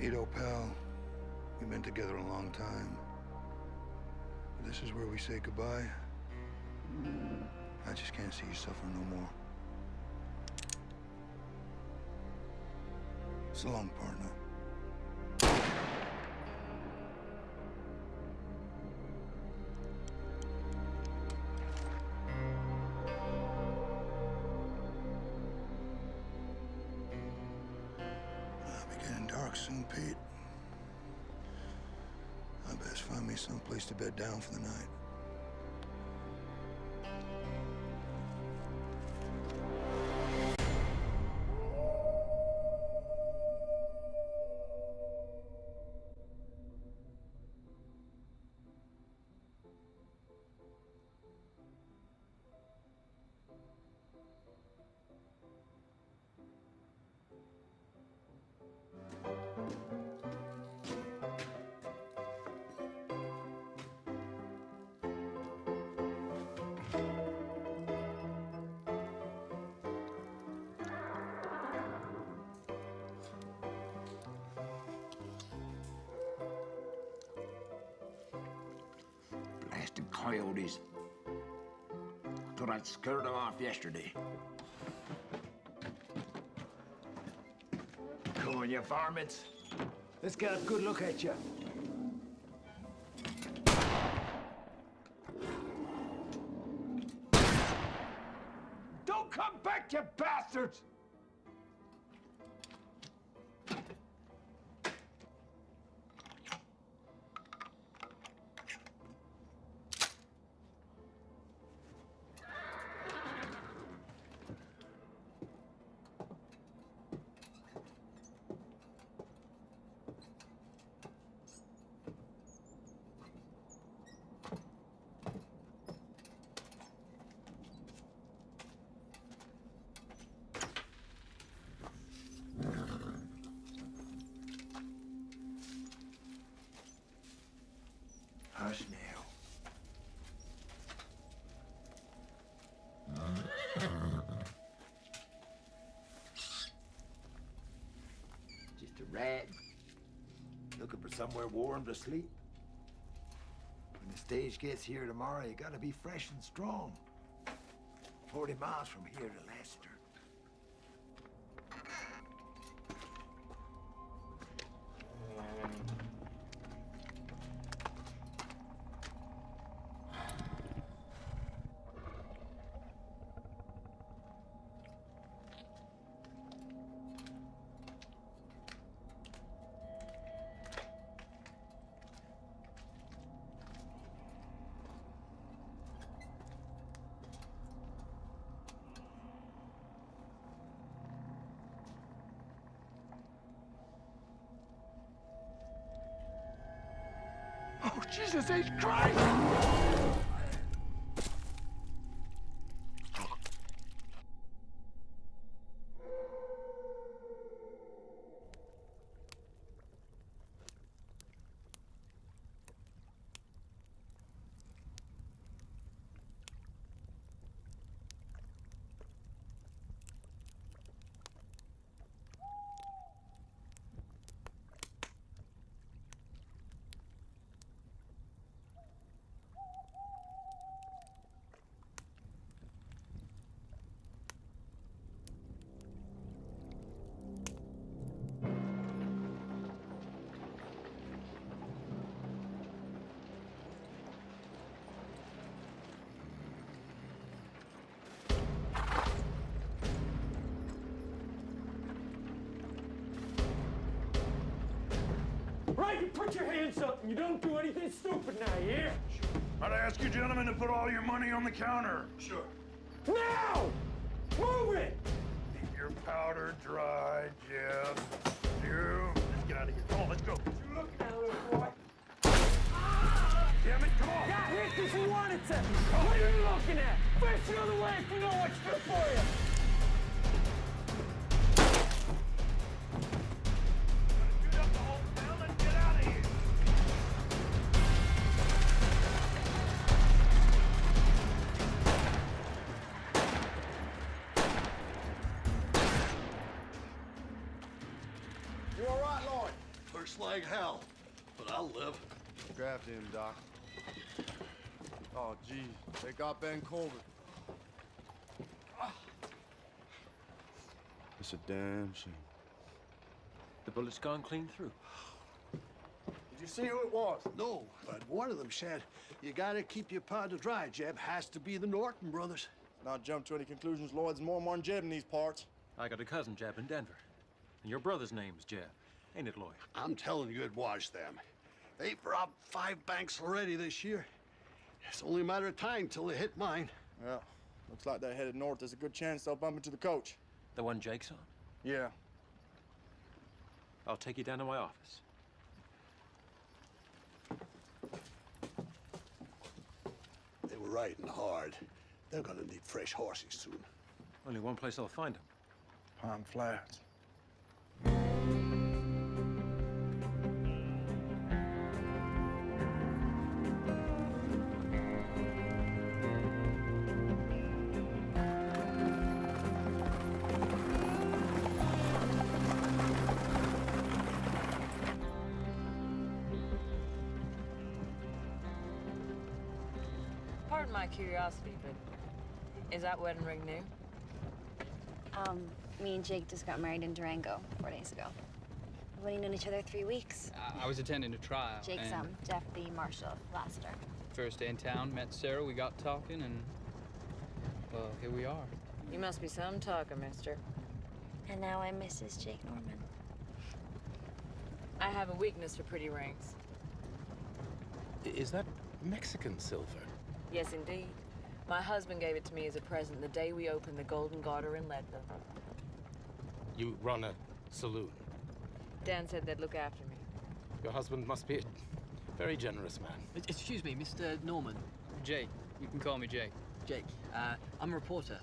Ito, pal, we've been together a long time. But this is where we say goodbye. I just can't see you suffer no more. So long, partner. I'll be getting dark soon, Pete. I best find me some place to bed down for the night. Blasted coyotes. Thought I'd scared them off yesterday. Come on, you varmints. Let's get a good look at you. Don't come back, you bastards! Hush now. Just a rat looking for somewhere warm to sleep. When the stage gets here tomorrow, you gotta be fresh and strong. 40 miles from here to Leicester. Oh, Jesus H. Christ! Right, you put your hands up and you don't do anything stupid now, you hear? I'd ask you gentlemen to put all your money on the counter. Sure. Now! Move it! Keep your powder dry, Jeb. You. Let's get out of here. Come on, let's go. You look now, little boy. Damn it, come on. Got hit because you wanted to. What are you looking at? Face the other way if you know what's good for you. Shoot up the whole town and get out of here. You all right, Lloyd? like hell, but I'll live. Grabbed him, Doc. Oh, geez, they got Ben Colbert. It's a damn shame. The bullet's gone clean through. Did you see who it was? No, but one of them said, you gotta keep your powder dry, Jeb. Has to be the Norton brothers. Not jump to any conclusions. Lloyd's more than Jeb in these parts. I got a cousin, Jeb, in Denver. And your brother's name's Jeb. Ain't it, Lloyd? I'm telling you, it was them. They've robbed 5 banks already this year. It's only a matter of time till they hit mine. Well, looks like they're headed north. There's a good chance they'll bump into the coach. The one Jake's on? Yeah. I'll take you down to my office. They were riding hard. They're gonna need fresh horses soon. Only one place I'll find them. Pine Flats. Pardon my curiosity, but is that wedding ring new? Me and Jake just got married in Durango 4 days ago. We've only known each other 3 weeks. I was attending a trial. Jake's and Jeff the Marshal of Lassiter. First day in town, met Sarah, we got talking, and, well, here we are. You must be some talker, mister. And now I'm Mrs. Jake Norman. I have a weakness for pretty rings. Is that Mexican silver? Yes, indeed. My husband gave it to me as a present the day we opened the Golden Garter in Leadville. You run a saloon. Dan said they'd look after me. Your husband must be a very generous man. Excuse me, Mr. Norman. Jake, you can call me Jake. Jake, I'm a reporter.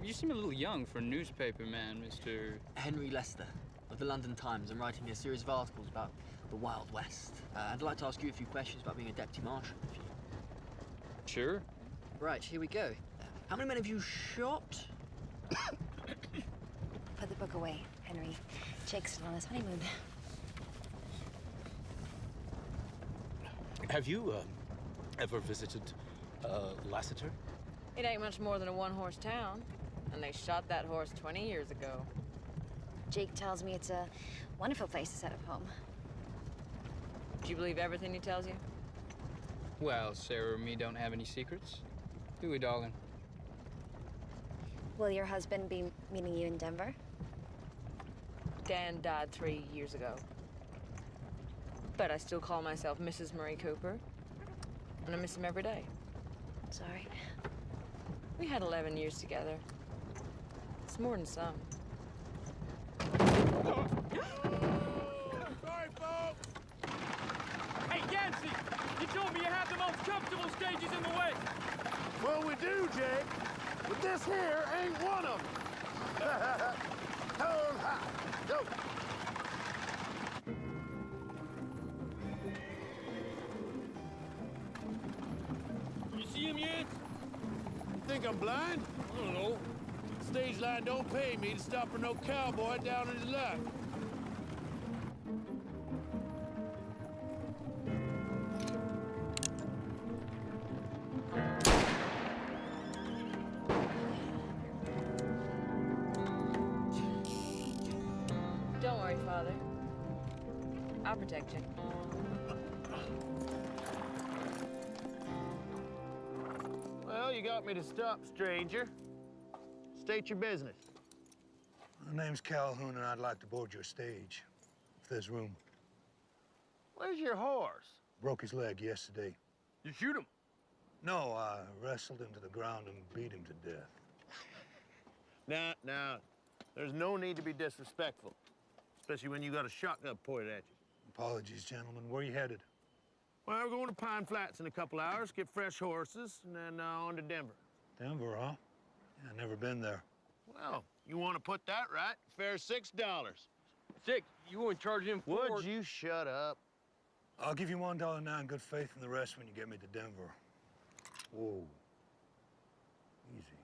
You seem a little young for a newspaper man, Mr. Henry Lester of the London Times. I'm writing a series of articles about the Wild West. I'd like to ask you a few questions about being a deputy marshal. If you... Sure. Right, here we go. How many men have you shot? Put the book away, Henry. Jake's still on his honeymoon. Have you ever visited Lassiter? It ain't much more than a one-horse town, and they shot that horse 20 years ago. Jake tells me it's a wonderful place to set up home. Do you believe everything he tells you? Well, Sarah and me don't have any secrets. Do we, darling? Will your husband be meeting you in Denver? Dan died 3 years ago. But I still call myself Mrs. Murray Cooper, and I miss him every day. Sorry. We had 11 years together. It's more than some. Sorry, folks! Hey, Yancey! You told me you have the most comfortable stages in the West! Well, we do, Jake. But this here ain't one of them. Hold high. Go. You see him yet? You think I'm blind? I don't know. Stage line don't pay me to stop for no cowboy down in his luck. Don't worry, Father. I'll protect you. Well, you got me to stop, stranger. State your business. My name's Calhoun, and I'd like to board your stage, if there's room. Where's your horse? Broke his leg yesterday. You shoot him? No, I wrestled him to the ground and beat him to death. Now, there's no need to be disrespectful, especially when you got a shotgun pointed at you. Apologies, gentlemen. Where you headed? Well, we're going to Pine Flats in a couple hours, get fresh horses, and then on to Denver. Denver, huh? Yeah, never been there. Well, you want to put that right? Fair $6. 6, you won't charge him for Would you shut up? I'll give you $1 now in good faith, and the rest when you get me to Denver. Whoa. Easy.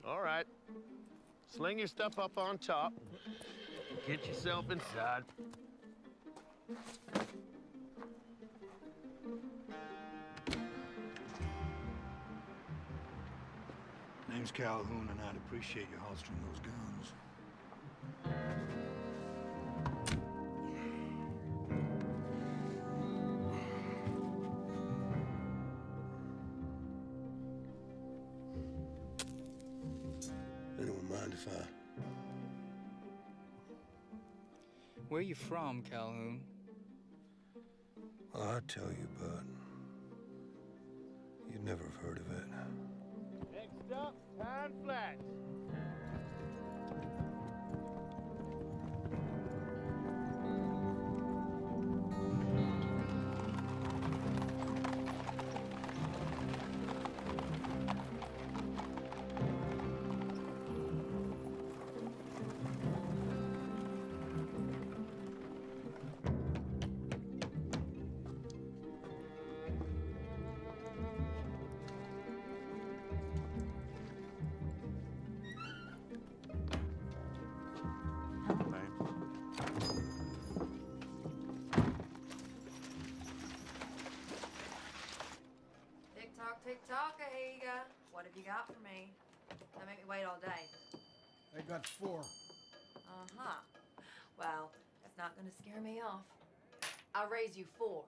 All right. Sling your stuff up on top. Get yourself inside. Name's Calhoun, and I'd appreciate you holstering those guns. Anyone mind if I... Where you from, Calhoun? Well, I'd tell you, but you'd never have heard of it. Next up, Pine Flats. Tick-tock, Ahiga. What have you got for me? Don't make me wait all day. I got 4. Uh-huh. Well, that's not gonna scare me off. I'll raise you 4.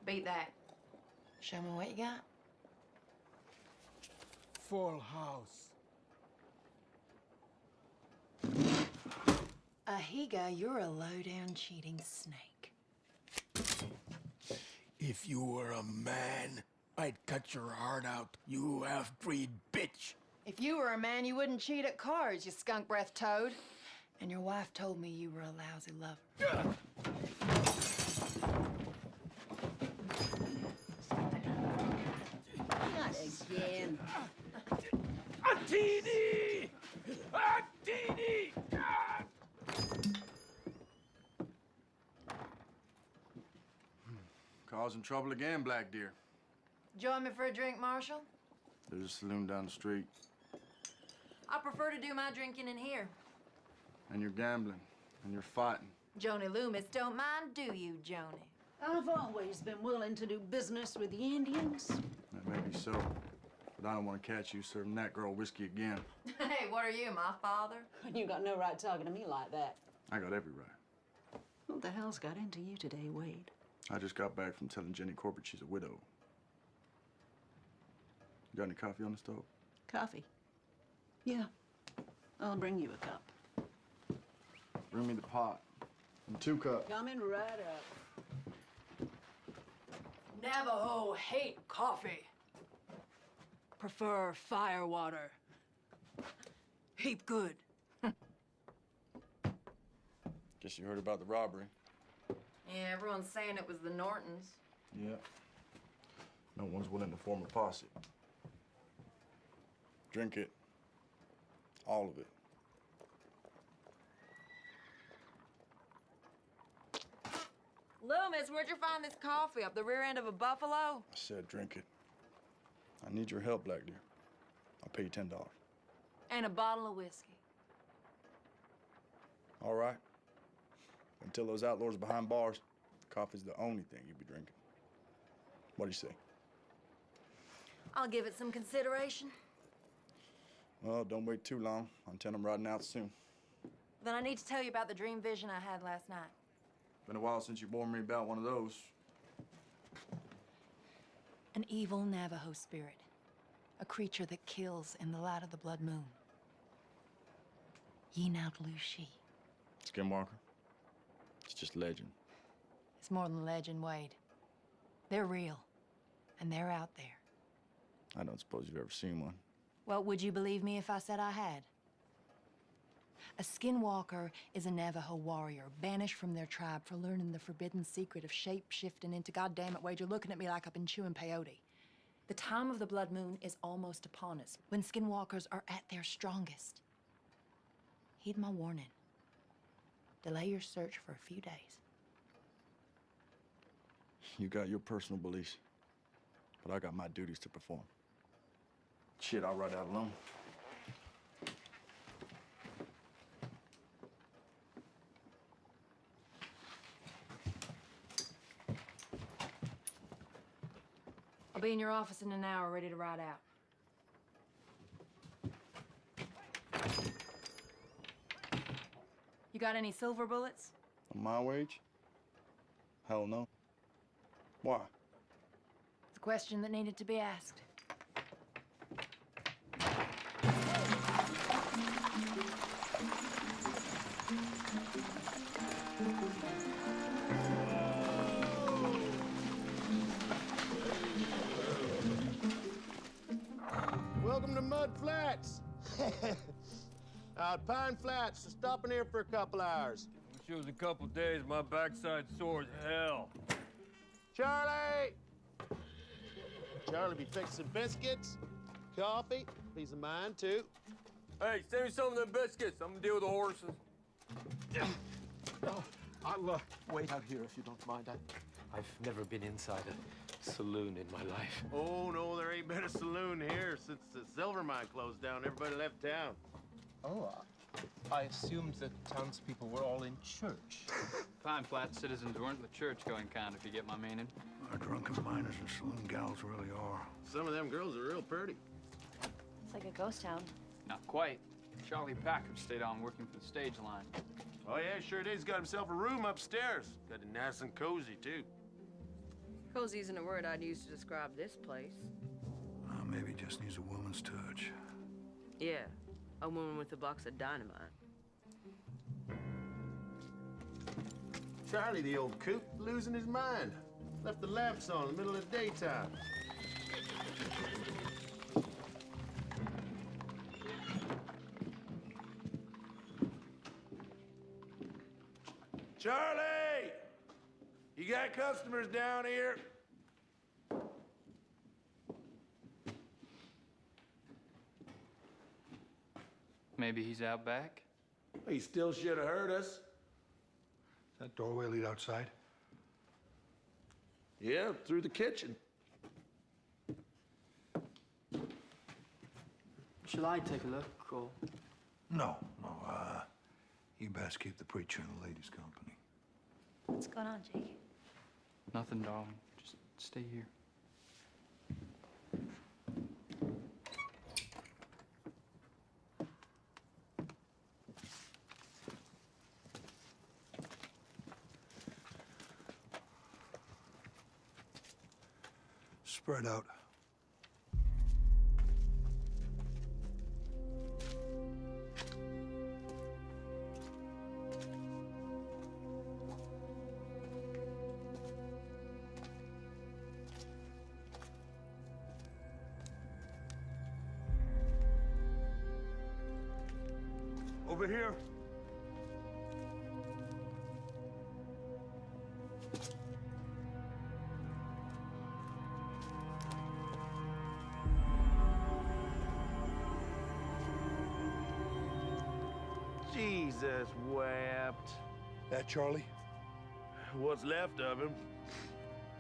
Beat that. Show me what you got. Full house. Ahiga, you're a low-down cheating snake. If you were a man, I'd cut your heart out, you half-breed bitch. If you were a man, you wouldn't cheat at cards, you skunk-breath toad. And your wife told me you were a lousy lover. Not again. Attini! Attini! Causing trouble again, Black Deer. Join me for a drink, Marshal? There's a saloon down the street. I prefer to do my drinking in here. And you're gambling. And you're fighting. Joni Loomis don't mind, do you, Joni? I've always been willing to do business with the Indians. That may be so. But I don't want to catch you serving that girl whiskey again. Hey, what are you, my father? You got no right talking to me like that. I got every right. What the hell's got into you today, Wade? I just got back from telling Jenny Corbett she's a widow. You got any coffee on the stove? Coffee? Yeah. I'll bring you a cup. Bring me the pot. And 2 cups. Coming right up. Navajo hate coffee. Prefer fire water. Heap good. Guess you heard about the robbery. Yeah, everyone's saying it was the Nortons. Yeah. No one's willing to form a posse. Drink it. All of it. Loomis, where'd you find this coffee? Up the rear end of a buffalo? I said drink it. I need your help, Black Deer. I'll pay you $10. And a bottle of whiskey. All right. Until those outlaws behind bars, coffee's the only thing you'll be drinking. What do you say? I'll give it some consideration. Well, don't wait too long. I intend I'm riding out soon. Then I need to tell you about the dream vision I had last night. Been a while since you warned me about one of those. An evil Navajo spirit. A creature that kills in the light of the blood moon. Yinautlushi. Skinwalker? It's just legend. It's more than legend, Wade. They're real. And they're out there. I don't suppose you've ever seen one. Well, would you believe me if I said I had? A skinwalker is a Navajo warrior, banished from their tribe for learning the forbidden secret of shape-shifting into, goddamn it, Wade, you're looking at me like I've been chewing peyote. The time of the blood moon is almost upon us, when skinwalkers are at their strongest. Heed my warning. Delay your search for a few days. You got your personal beliefs, but I got my duties to perform. Shit, I'll ride out alone. I'll be in your office in an hour, ready to ride out. You got any silver bullets? On my wage? Hell no. Why? It's a question that needed to be asked. Welcome to Mud Flats. Out Pine Flats, so stopping here for a couple hours. Wish it was a couple days. My backside sore as hell. Charlie! Charlie be fixing biscuits, coffee, piece of mine too. Hey, save me some of them biscuits. I'm gonna deal with the horses. I'll wait out here if you don't mind. I've never been inside a saloon in my life. Oh, no, there ain't been a saloon here since the silver mine closed down. Everybody left town. Oh, I assumed that townspeople were all in church. Pine Flats citizens weren't the church-going kind, if you get my meaning. Our drunken miners and saloon gals really are. Some of them girls are real pretty. It's like a ghost town. Not quite. Charlie Packard stayed on working for the stage line. Oh, yeah, sure did. He's got himself a room upstairs. Got it nice and cozy, too. Cozy isn't a word I'd use to describe this place. Maybe it just needs a woman's touch. Yeah, a woman with a box of dynamite. Charlie, the old coot, losing his mind. Left the lamps on in the middle of the daytime. Charlie! You got customers down here? Maybe he's out back? He still should have heard us. That doorway lead outside? Yeah, through the kitchen. Shall I take a look, or? No. You best keep the preacher in the ladies' company. What's going on, Jake? Nothing, darling. Just stay here. Spread out. Over here. Jesus wept. That Charlie? What's left of him.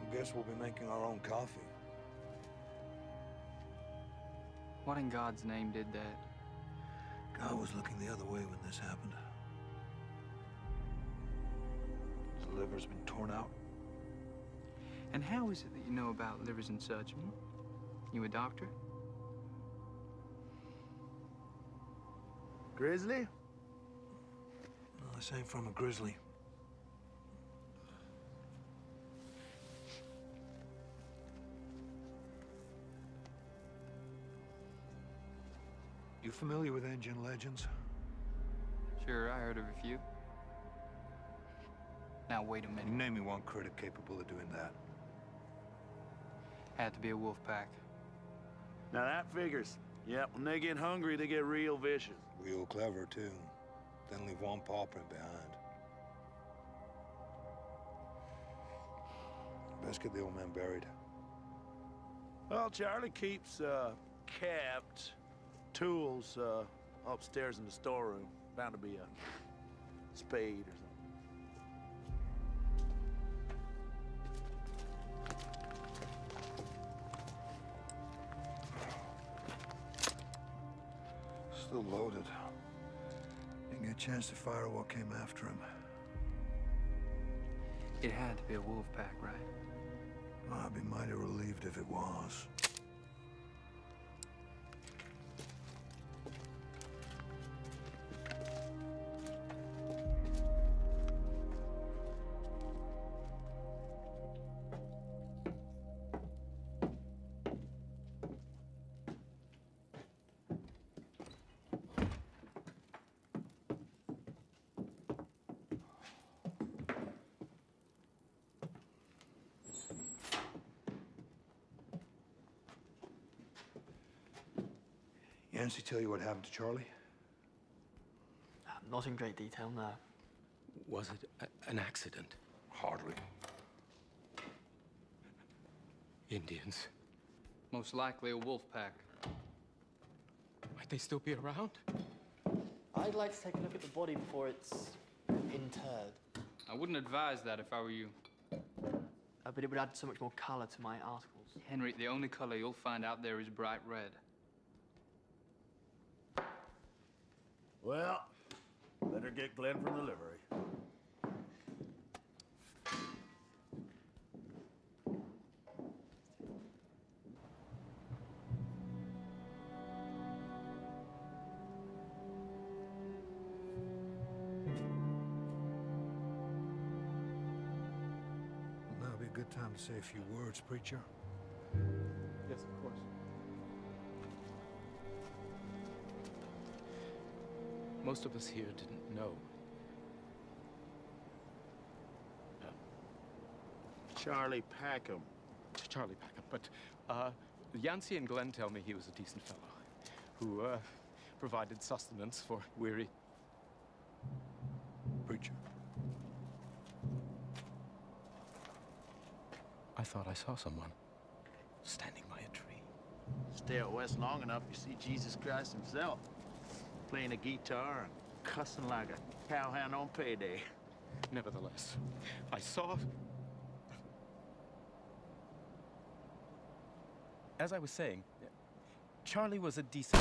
I guess we'll be making our own coffee. What in God's name did that? God was looking the other way when this happened. His liver's been torn out. And how is it that you know about livers and such? You a doctor? Grizzly? No, this ain't from a grizzly. You familiar with Indian legends? Sure, I heard of a few. Now, wait a minute. Name me one critic capable of doing that. Had to be a wolf pack. Now that figures. Yep, when they get hungry, they get real vicious. Real clever, too. Then leave one paw print behind. Best get the old man buried. Well, Charlie keeps, kept tools, upstairs in the storeroom. Bound to be a spade or something. Still loaded. Didn't get a chance to fire what came after him. It had to be a wolf pack, right? I'd be mighty relieved if it was. Yancey tell you what happened to Charlie? Not in great detail, no. Was it an accident? Hardly. Indians. Most likely a wolf pack. Might they still be around? I'd like to take a look at the body before it's interred. I wouldn't advise that if I were you. But it would add so much more color to my articles. Henry, the only color you'll find out there is bright red. Well, better get Glenn from the livery. Now would be a good time to say a few words, preacher. Yes, of course. Most of us here didn't know. Charlie Packham. Charlie Packham, but Yancey and Glenn tell me he was a decent fellow who provided sustenance for weary. Preacher. I thought I saw someone standing by a tree. Stay out west long enough, you see Jesus Christ himself. Playing a guitar and cussing like a cowhand on payday. Nevertheless, I saw... As I was saying, Charlie was a decent...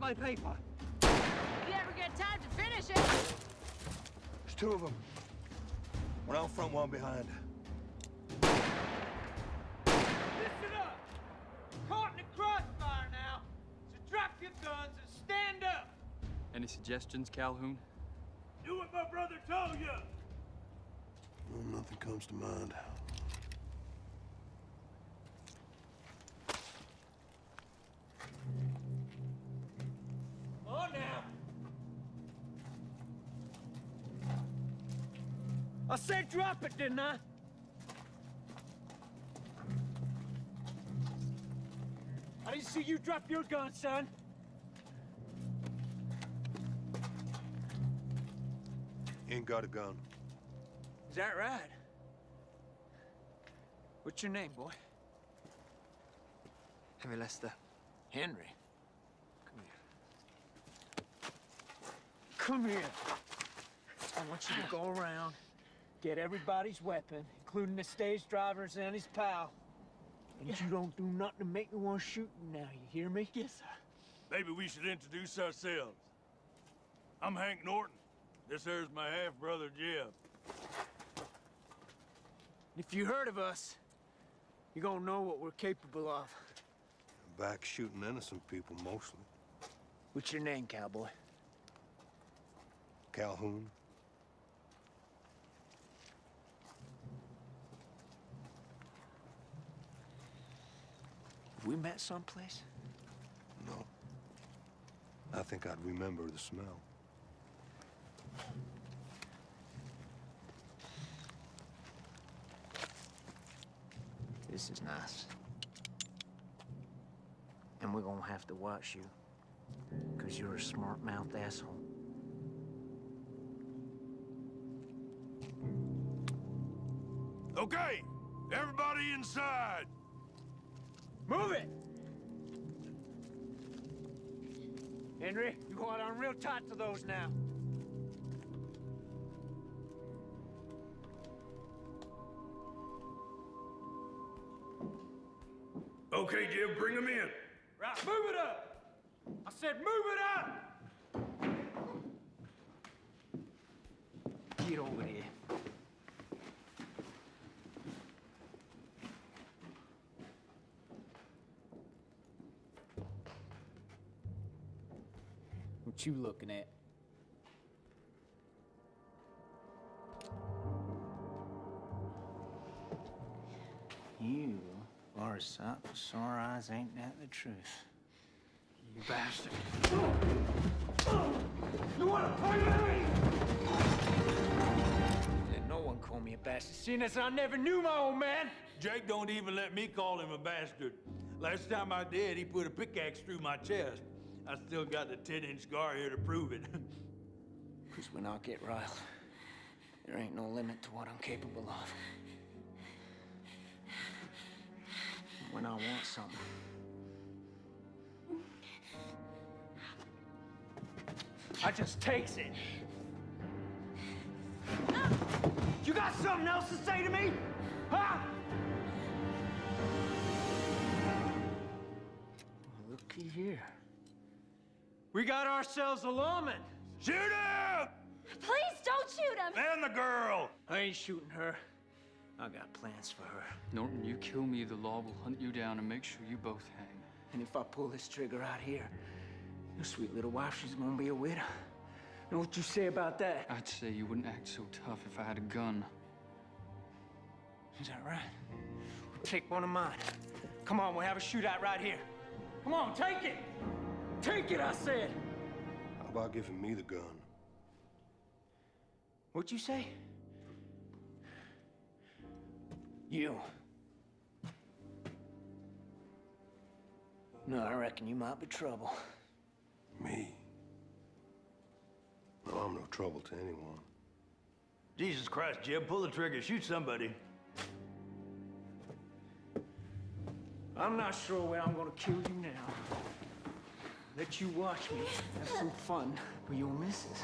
My paper. If you ever get time to finish it. There's two of them. One out front, one behind. Listen up! Caught in the crossfire now, so drop your guns and stand up. Any suggestions, Calhoun? Do what my brother told you. Well, nothing comes to mind. On now. I said drop it, didn't I? I didn't see you drop your gun, son. Ain't got a gun. Is that right? What's your name, boy? Henry Lester. Henry. Come here. I want you to go around, get everybody's weapon, including the stage driver's and his pal. And you don't do nothing to make me want to shoot you now, you hear me? Yes, sir. Maybe we should introduce ourselves. I'm Hank Norton. This here's my half-brother, Jeff. If you heard of us, you're gonna know what we're capable of. Back shooting innocent people, mostly. What's your name, cowboy? Calhoun. Have we met someplace? No. I think I'd remember the smell. This is nice. And we're gonna have to watch you Because you're a smart-mouthed asshole. Okay, everybody inside. Move it! Henry, you hold on real tight to those now. Okay, Jim, bring them in. Right, move it up! I said move it up! Get over here. What you looking at? You are a sight for sore eyes, ain't that the truth? You bastard. You wanna fight me? Let no one call me a bastard, seeing as I never knew my old man. Jake don't even let me call him a bastard. Last time I did, he put a pickaxe through my chest. I still got the 10-inch scar here to prove it. Because when I get riled, there ain't no limit to what I'm capable of. When I want something, I just takes it. You got something else to say to me? Huh? Looky here. We got ourselves a lawman. Shoot him! Please don't shoot him! And the girl! I ain't shooting her. I got plans for her. Norton, you kill me, the law will hunt you down and make sure you both hang. And if I pull this trigger out here, your sweet little wife, she's gonna be a widow. Know what you say about that? I'd say you wouldn't act so tough if I had a gun. Is that right? Take one of mine. Come on, we'll have a shootout right here. Come on, take it! Take it, I said! How about giving me the gun? What'd you say? You. No, I reckon you might be trouble. Me? No, I'm no trouble to anyone. Jesus Christ, Jim, pull the trigger, shoot somebody. I'm not sure where I'm gonna kill you now. Let you watch me have some fun with your missus.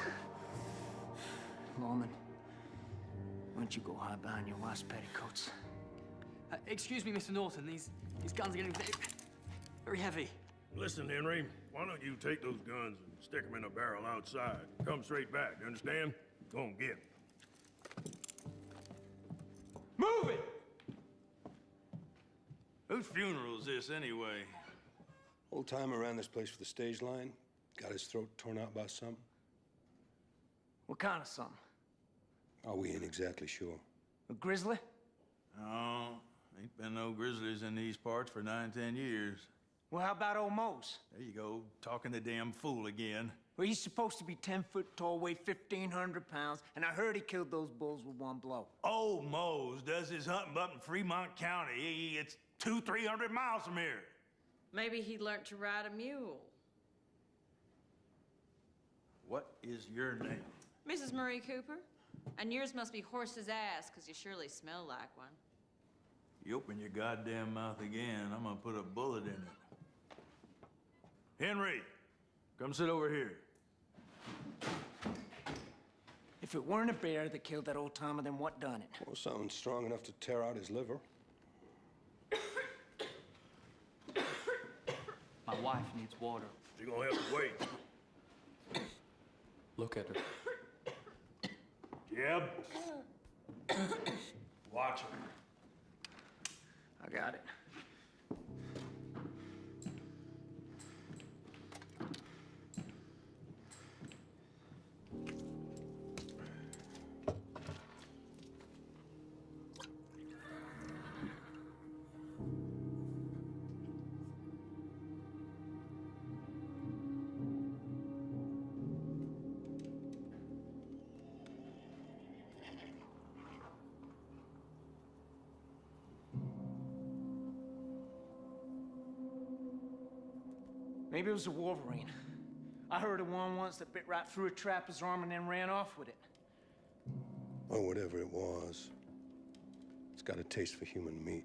Lawman, why don't you go hide behind your wife's petticoats? Excuse me, Mr. Norton. These guns are getting very heavy. Listen, Henry, why don't you take those guns and stick them in a barrel outside? Come straight back, you understand? Go on, get 'em. Move it! Whose funeral is this, anyway? Old timer ran this place for the stage line. Got his throat torn out by something. What kind of something? Oh, we ain't exactly sure. A grizzly? No, ain't been no grizzlies in these parts for 9-10 years. Well, how about old Mose? There you go, talking the damn fool again. Well, he's supposed to be 10 foot tall, weigh 1,500 pounds, and I heard he killed those bulls with one blow. Old Mose does his hunting up in Fremont County. It's 200-300 miles from here. Maybe he learned to ride a mule. What is your name? Mrs. Marie Cooper? And yours must be horse's ass, because you surely smell like one. You open your goddamn mouth again, I'm gonna put a bullet in it. Henry, come sit over here. If it weren't a bear that killed that old timer, then what done it? Well, something strong enough to tear out his liver. My wife needs water. She's gonna have to wait. Look at her. Jeb. Watch her. I got it. Maybe it was a wolverine. I heard of one once that bit right through a trapper's arm and then ran off with it. Or whatever it was. It's got a taste for human meat.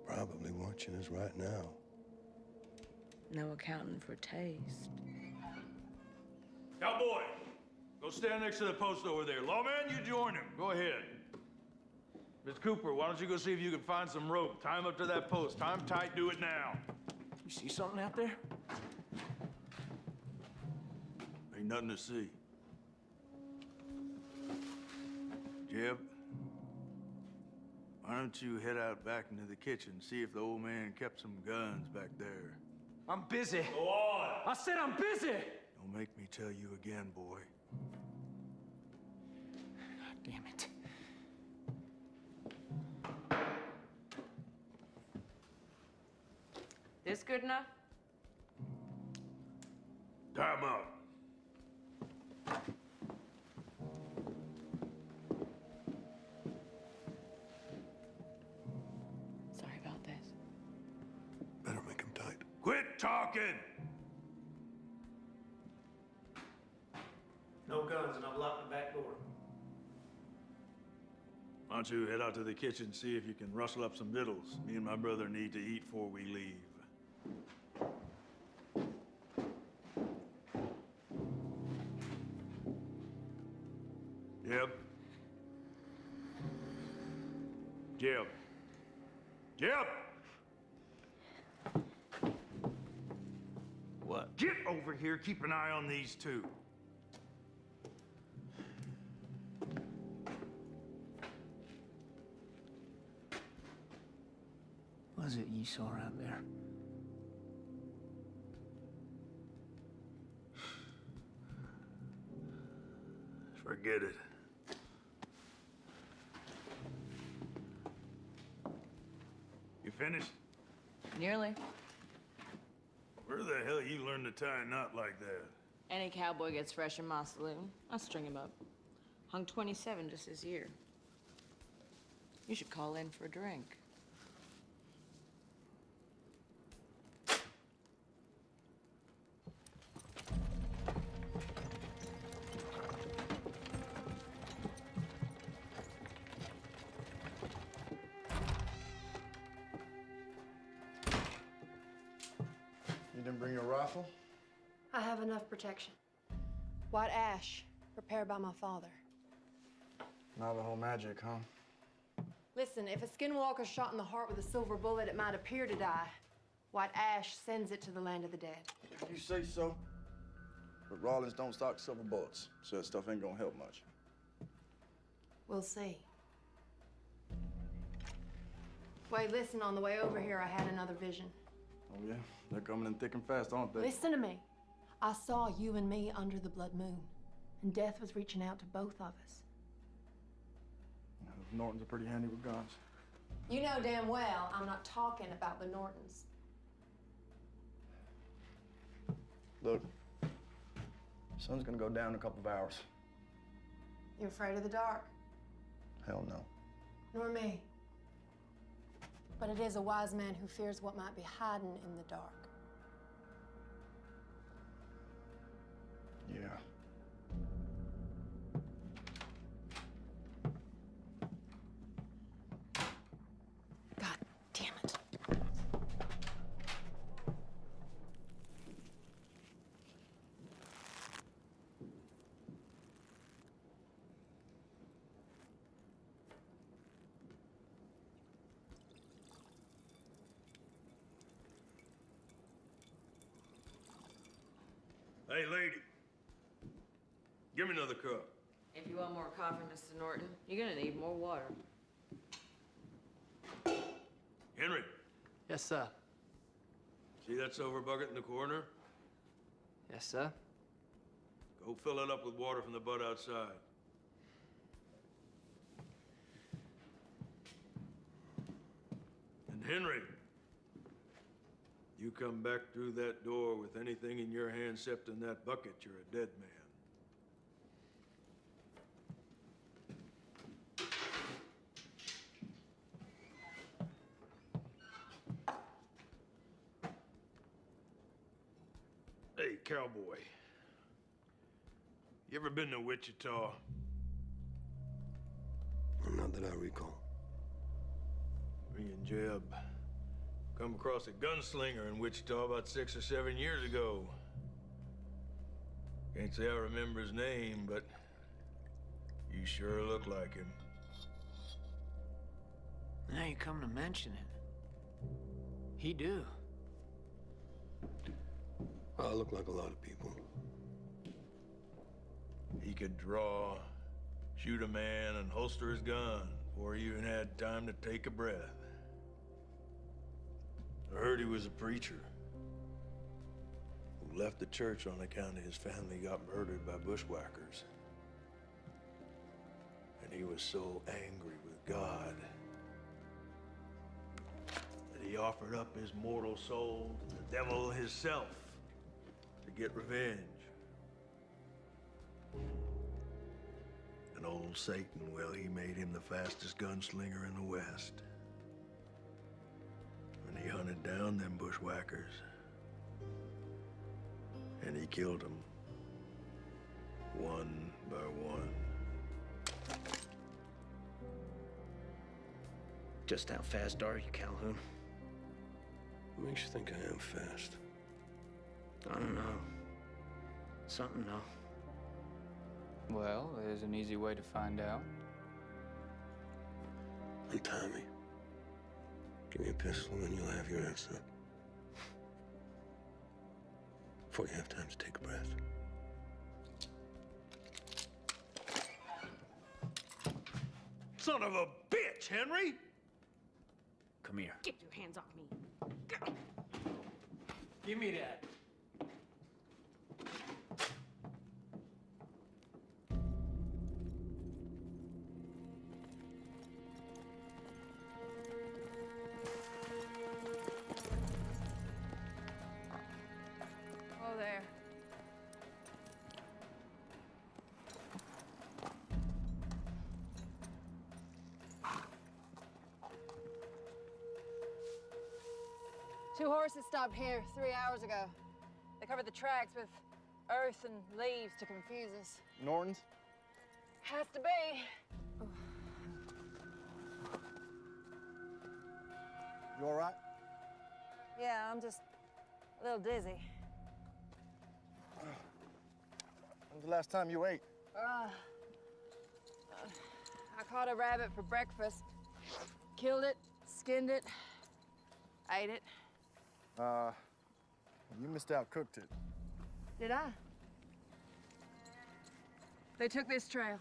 Probably watching us right now. No accounting for taste. Cowboy, go stand next to the post over there. Lawman, you join him. Go ahead. Miss Cooper, why don't you go see if you can find some rope? Tie him up to that post. Tie him tight, do it now. You see something out there? Ain't nothing to see. Jeb, why don't you head out back into the kitchen, see if the old man kept some guns back there. I'm busy. Go on! I said I'm busy! Don't make me tell you again, boy. God damn it. This good enough? Tie him up. Sorry about this. Better make him tight. Quit talking! No guns, and I've locked the back door. Why don't you head out to the kitchen, see if you can rustle up some victuals. Me and my brother need to eat before we leave. Jeb? Jeb? Jeb! What? Get over here, keep an eye on these two. What is it you saw out there? Forget it. You finished? Nearly. Where the hell you learn to tie a knot like that? Any cowboy gets fresh in my saloon. I string him up. Hung 27 just this year. You should call in for a drink. You didn't bring your rifle? I have enough protection. White ash, prepared by my father. Navajo magic, huh? Listen, if a skinwalker's shot in the heart with a silver bullet, it might appear to die. White ash sends it to the land of the dead. If you say so. But Rawlins don't stock silver bullets, so that stuff ain't gonna help much. We'll see. Wait, listen, on the way over here, I had another vision. Oh, yeah? They're coming in thick and fast, aren't they? Listen to me. I saw you and me under the blood moon, and death was reaching out to both of us. Those Nortons are pretty handy with guns. You know damn well I'm not talking about the Nortons. Look, sun's gonna go down in a couple of hours. You afraid of the dark? Hell no. Nor me. But it is a wise man who fears what might be hiding in the dark. Yeah. God damn it. Hey, lady. Give me another cup. If you want more coffee, Mr. Norton, you're gonna need more water. Henry. Yes, sir. See that silver bucket in the corner? Yes, sir. Go fill it up with water from the butt outside. And Henry, you come back through that door with anything in your hand except in that bucket, you're a dead man. Hey, cowboy. You ever been to Wichita? Not that I recall. Me and Jeb come across a gunslinger in Wichita about 6 or 7 years ago. Can't say I remember his name, but you sure look like him. Now you come to mention it. He do. I look like a lot of people. He could draw, shoot a man, and holster his gun before he even had time to take a breath. I heard he was a preacher who left the church on account of his family got murdered by bushwhackers. And he was so angry with God that he offered up his mortal soul to the devil himself to get revenge. And old Satan, well, he made him the fastest gunslinger in the West. And he hunted down them bushwhackers. And he killed them, one by one. Just how fast are you, Calhoun? What makes you think I am fast? I don't know. Something, though. Well, there's an easy way to find out. Untie me. Give me a pistol and you'll have your answer. Before you have time to take a breath. Son of a bitch, Henry! Come here. Get your hands off me. Give me that. Oh, there. Two horses stopped here 3 hours ago. They covered the tracks with earth and leaves to confuse us. Norton's? Has to be. You all right? Yeah, I'm just a little dizzy. When's the last time you ate? I caught a rabbit for breakfast. Killed it, skinned it, ate it. You missed out, cooked it. Did I? They took this trail.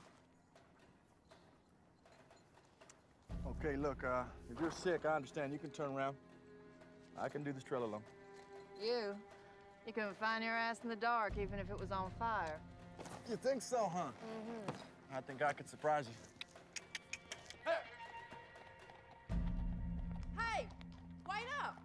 Okay, look, if you're sick, I understand. You can turn around. I can do this trail alone. You couldn't find your ass in the dark, even if it was on fire. You think so, huh? Mm-hmm. I think I could surprise you. Hey, wait up!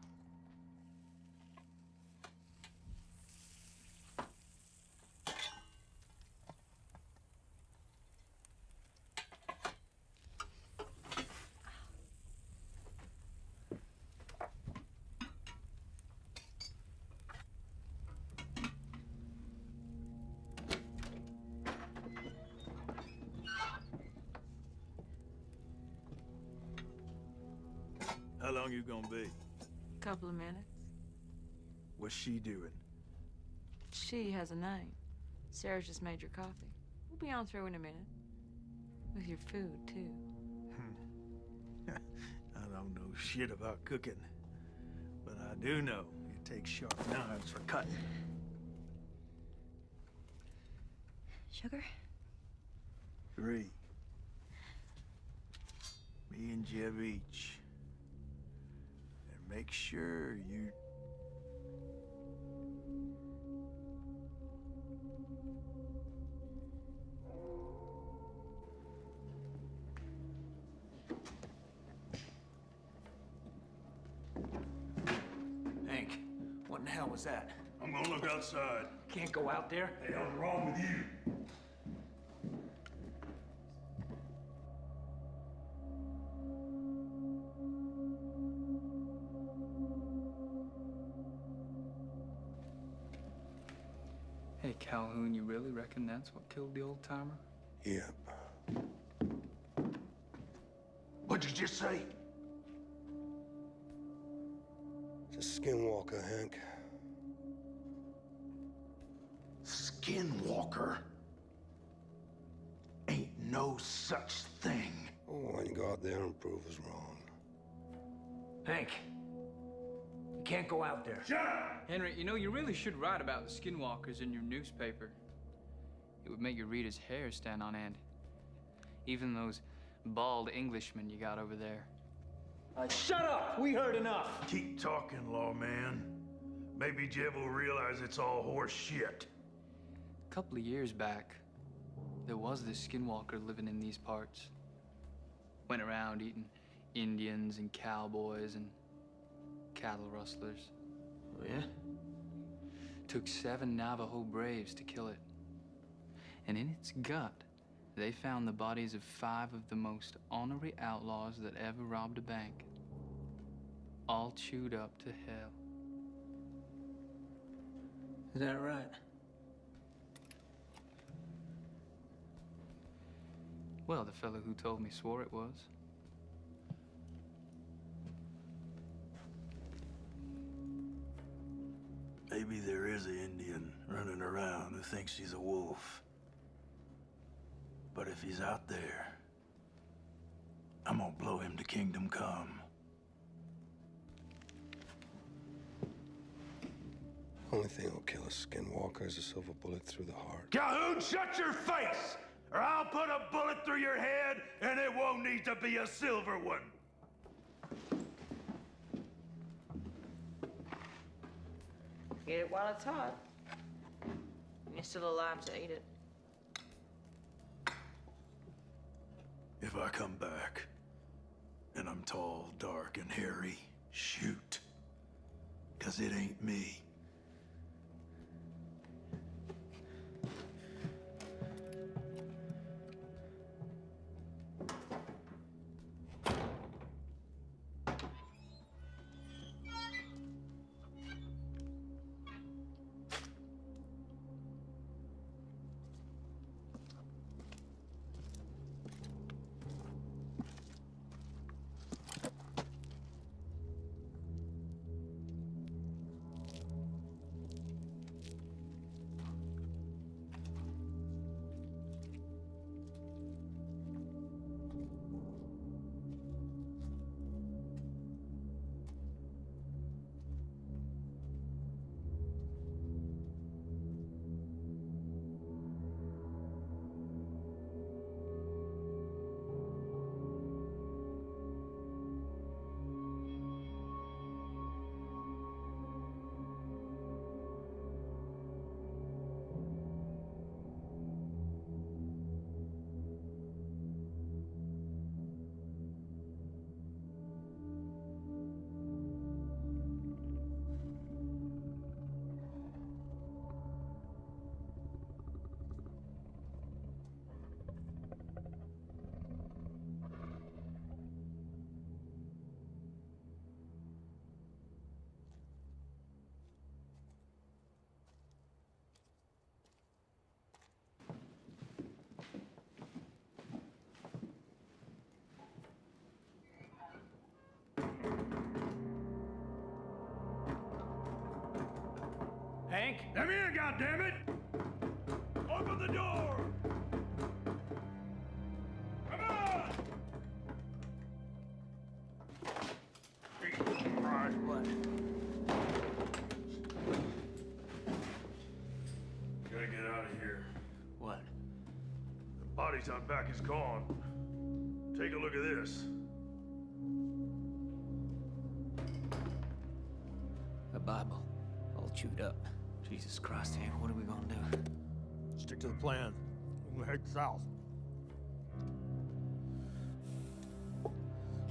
How long you gonna be? Couple of minutes. What's she doing? She has a name. Sarah just made your coffee. We'll be on through in a minute. With your food, too. I don't know shit about cooking, but I do know it takes sharp knives for cutting. Sugar? 3. Me and Jeb each. And make sure you... Hank, what in the hell was that? I'm gonna look outside. Can't go out there? The hell's wrong with you? Hey, Calhoun, you really reckon that's what killed the old-timer? Yep. What'd you just say? It's a skinwalker, Hank. Skinwalker? Ain't no such thing. Oh, why don't you go out there and prove us wrong? Hank, you can't go out there. Shut up! Henry, you know, you really should write about the skinwalkers in your newspaper. It would make your readers' hair stand on end. Even those bald Englishmen you got over there. Shut up! We heard enough. Keep talking, lawman. Maybe Jeb will realize it's all horse shit. A couple of years back, there was this skinwalker living in these parts. Went around eating Indians and cowboys and cattle rustlers. Oh, yeah? Took 7 Navajo braves to kill it. And in its gut, they found the bodies of 5 of the most ornery outlaws that ever robbed a bank. All chewed up to hell. Is that right? Well, the fellow who told me swore it was. Maybe there is an Indian running around who thinks he's a wolf. But if he's out there, I'm gonna blow him to kingdom come. Only thing that'll kill a skinwalker is a silver bullet through the heart. Calhoun, shut your face! Or I'll put a bullet through your head, and it won't need to be a silver one. Get it while it's hot. You're still alive to eat it. If I come back, and I'm tall, dark, and hairy, shoot. 'Cause it ain't me. Hank? Let me in, goddammit! Open the door! Come on! Jesus Christ, what? Gotta get out of here. What? The bodies out back is gone. Take a look at this. A Bible, all chewed up. Jesus Christ, Hank, what are we gonna do? Stick to the plan. We're gonna head south.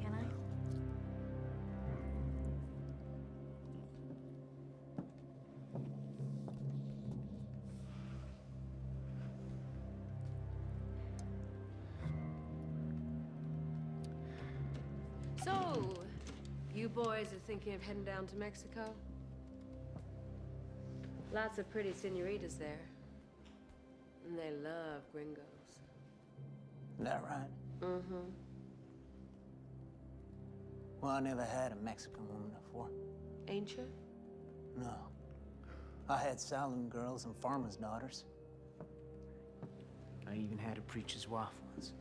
Can I? So, you boys are thinking of heading down to Mexico? Lots of pretty senoritas there. And they love gringos. Is that right? Mm-hmm. Well, I never had a Mexican woman before. Ain't you? No. I had saloon girls and farmers' daughters. I even had a preacher's wife once.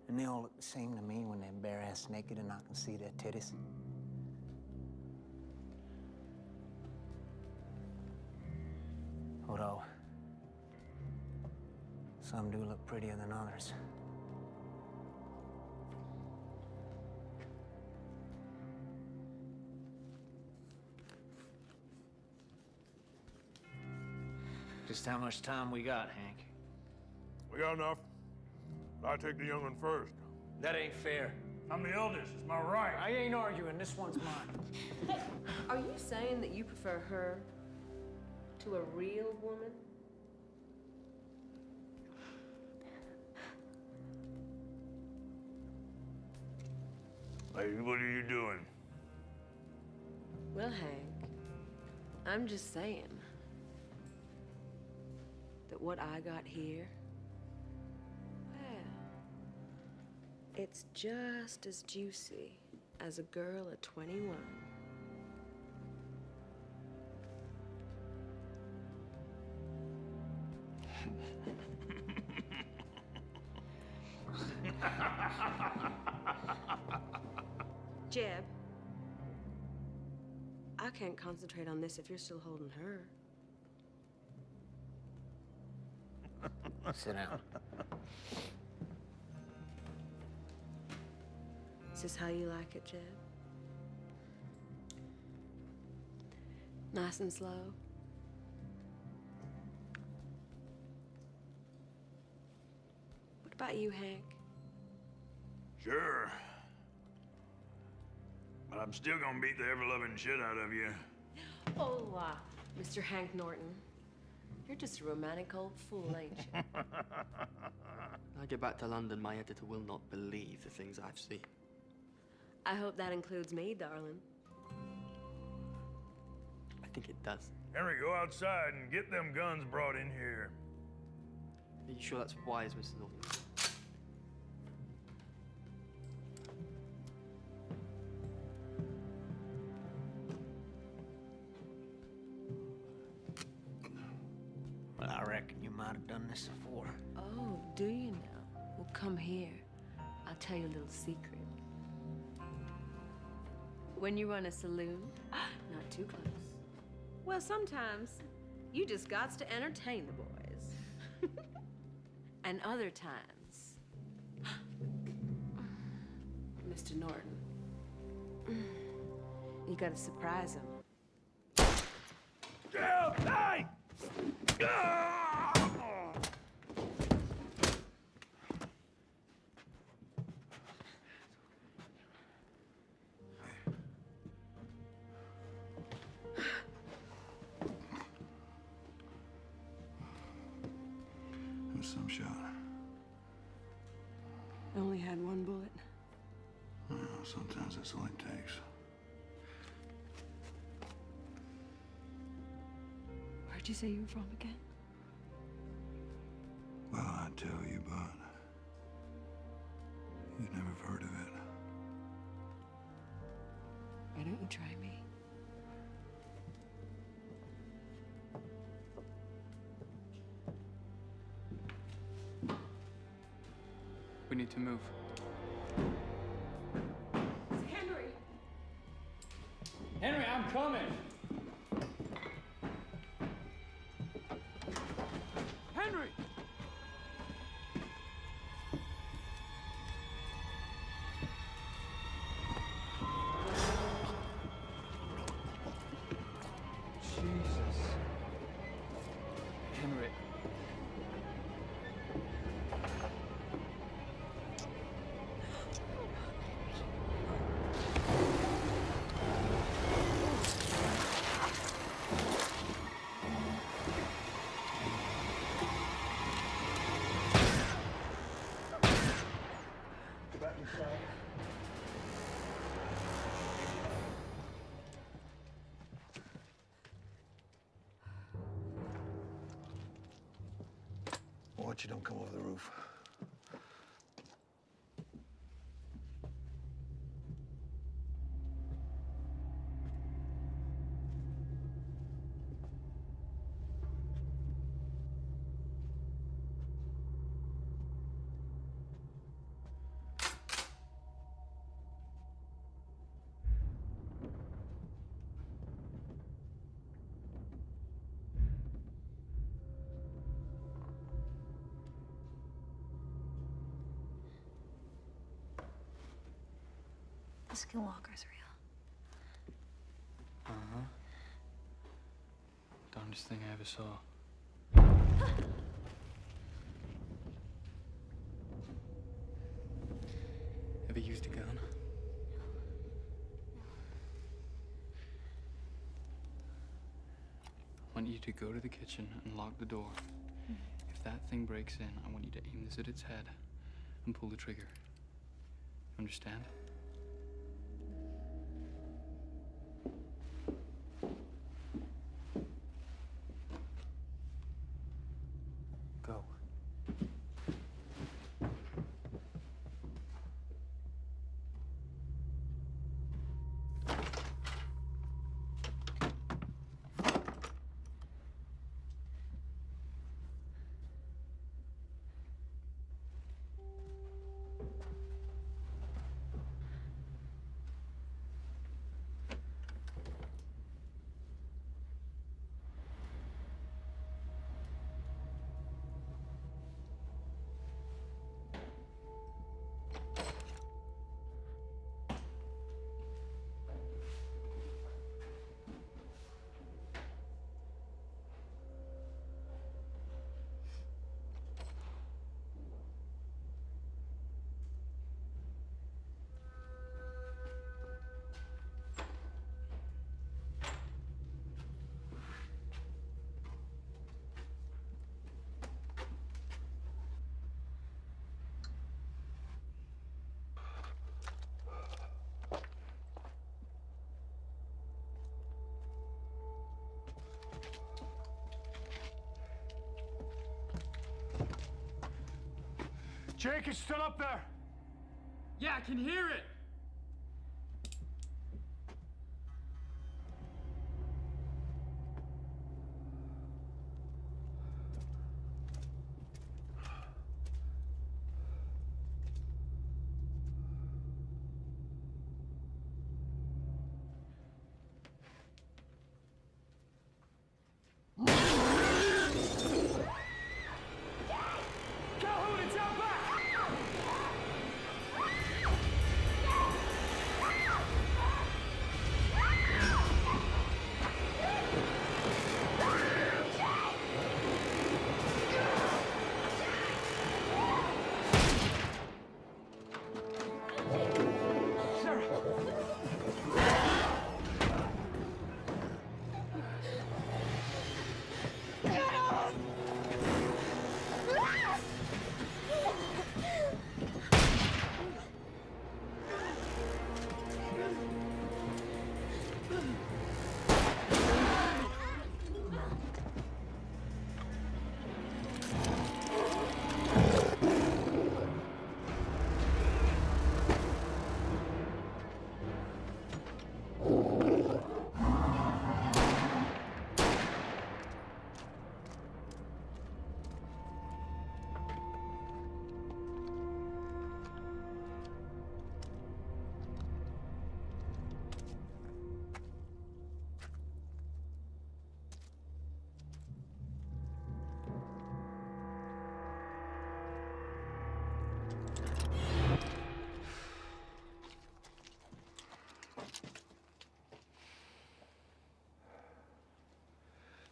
And they all look the same to me when they're bare-ass naked and I can see their titties. Although, some do look prettier than others. Just how much time we got, Hank? We got enough. I take the young one first. That ain't fair. I'm the eldest. It's my right. I ain't arguing. This one's mine. Are you saying that you prefer her to a real woman? Hey, what are you doing? Well, Hank, I'm just saying that what I got here, well, it's just as juicy as a girl at 21. Jeb, I can't concentrate on this if you're still holding her. Sit down. Is this how you like it, Jeb? Nice and slow? What about you, Hank? Sure. But I'm still gonna beat the ever-loving shit out of you. Oh, Mr. Hank Norton. You're just a romantic old fool, ain't you? When I get back to London, my editor will not believe the things I've seen. I hope that includes me, darling. I think it does. Henry, go outside and get them guns brought in here. Are you sure that's wise, Mr. Norton? Well, I reckon you might have done this before. Oh, do you now? Well, come here. I'll tell you a little secret. When you run a saloon, not too close. Well, sometimes you just gots to entertain the boys. And other times, Mr. Norton, you gotta surprise him. Hey! It was some shot. I only had one bullet. Well, sometimes that's all it takes. Where'd you say you were from again? Well, I tell you, but you'd never have heard of it. Why don't you try me? We need to move. Henry! Henry, I'm coming! Henry! Jesus. Henry. Go back inside. Watch you don't come over the roof. The Skinwalker's real. Uh-huh. Darndest thing I ever saw. Ever used a gun? I want you to go to the kitchen and lock the door. If that thing breaks in, I want you to aim this at its head and pull the trigger. Understand? Go. Jake is still up there. Yeah, I can hear it. Calhoun, it's out back!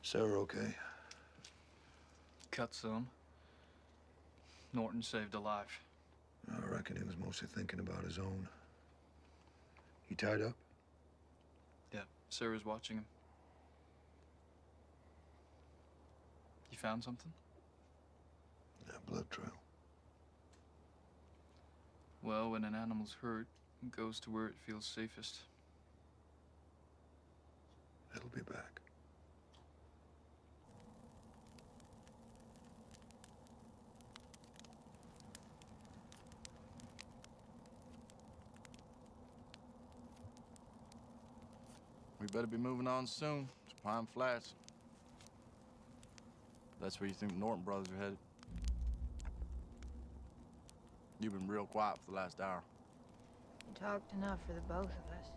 Sarah okay? Cut some. Norton saved a life. I reckon he was mostly thinking about his own. He tied up? Yeah, Sarah's watching him. You found something? That blood trail. Well, when an animal's hurt, it goes to where it feels safest. It'll be back. We better be moving on soon to Pine Flats. That's where you think the Norton brothers are headed. You've been real quiet for the last hour. You talked enough for the both of us.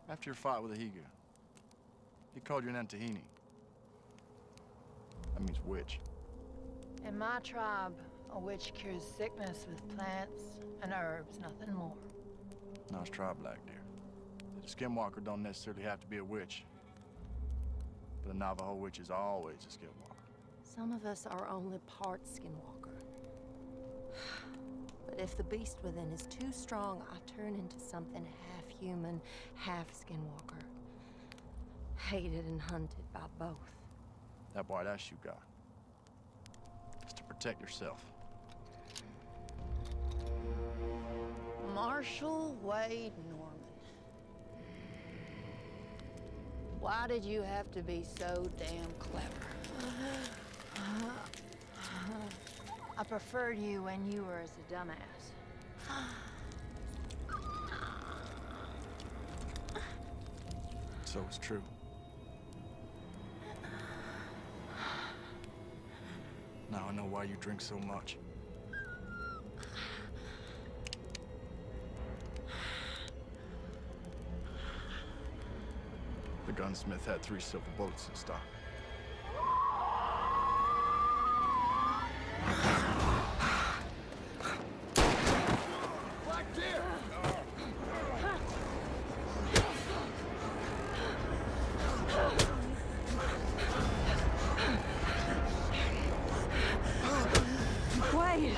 After your fight with Ahiga, he called you an Antahini. That means witch. In my tribe, a witch cures sickness with plants and herbs, nothing more. Nice try, Black Deer. The skinwalker don't necessarily have to be a witch. But a Navajo witch is always a skinwalker. Some of us are only part skinwalker. But if the beast within is too strong, I turn into something half human, half skinwalker. Hated and hunted by both. That white ash you got. It's to protect yourself. Marshall Wade Norman. Why did you have to be so damn clever? I preferred you when you were as a dumbass. So it's true. Now I know why you drink so much. The gunsmith had 3 silver bullets in stock. Black Deer! Wait!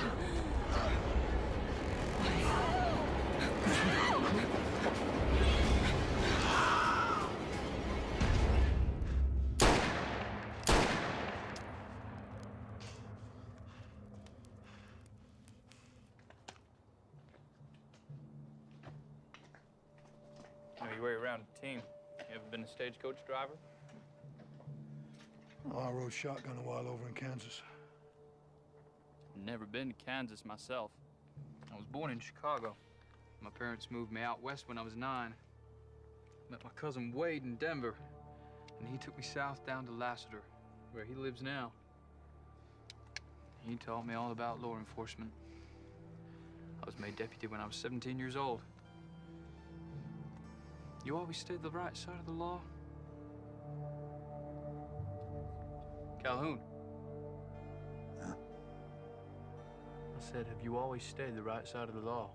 Know your way around a team. You ever been a stagecoach driver? Oh, I rode shotgun a while over in Kansas. Never been to Kansas myself. I was born in Chicago. My parents moved me out west when I was 9. Met my cousin Wade in Denver, and he took me south down to Lassiter, where he lives now. He taught me all about law enforcement. I was made deputy when I was 17 years old. You always stayed the right side of the law? Calhoun. Huh? I said, have you always stayed the right side of the law?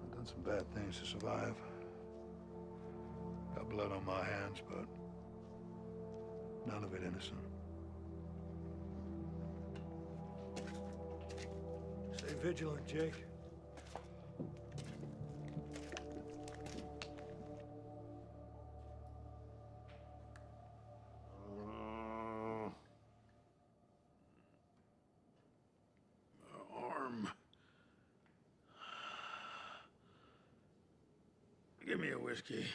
I've done some bad things to survive. Got blood on my hands, but none of it innocent. Stay vigilant, Jake. Arm. Give me a whiskey.